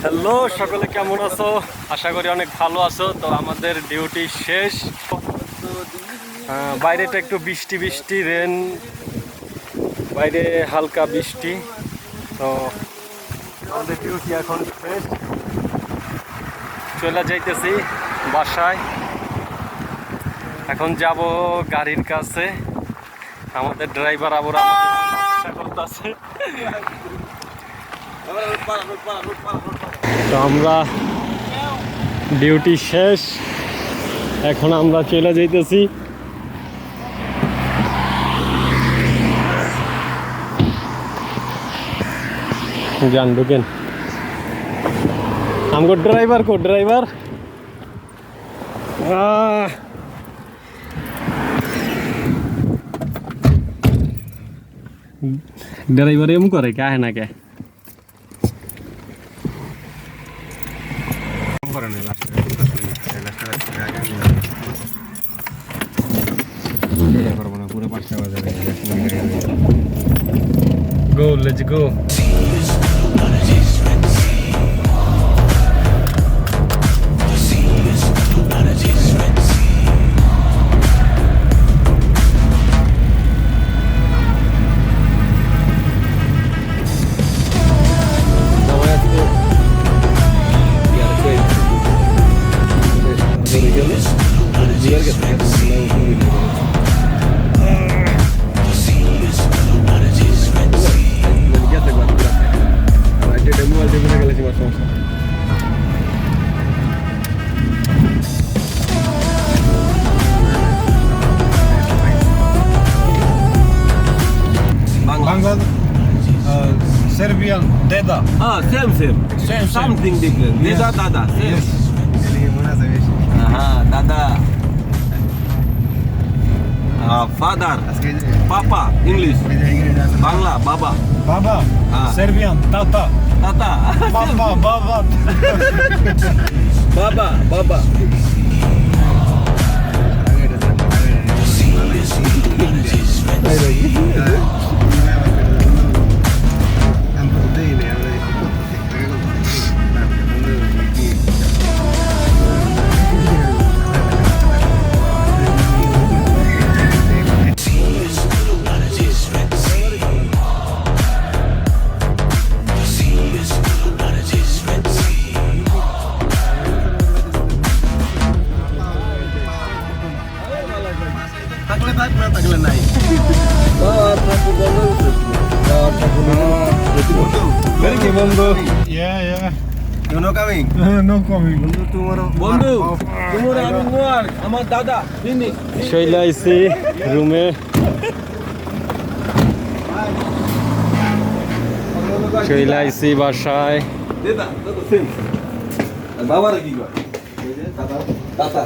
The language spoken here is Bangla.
হ্যালো, সকলে কেমন আছো? আশা করি অনেক ভালো আছো। তো আমাদের ডিউটি শেষ। বাইরেটা একটু বৃষ্টি বৃষ্টি রেন, বাইরে হালকা বৃষ্টি। তো আমাদের ডিউটি এখন শেষ, চলে যাইতেছি বাসায়। এখন যাব গাড়ির কাছে। আমাদের ড্রাইভার আবার আমাদের করতেছে। তো আমরা ডিউটি শেষ, এখন আমরা চলে যাইতেছি। যান ঢুকেন। আমগো ড্রাইভার ড্রাইভার ড্রাইভার এম করে কে আহে না কে Go, let's go. Serbian deda. Same. Something different. Yes. Deda, dada. Same. Yes. Dada. Father. Papa. English. Bangla. Baba. Baba. Serbian tata. Tata. Baba. Baba. Baba. Takle naik. Very good, Bondu. Yeah. You know coming? No coming. Bondu. Tomorrow আমি নোয়ার আমার দাদা ফিনি চলে আইছি রুমে। চলে আইছি বাসায়। দাদা সেম বাবার কি কয় দাদা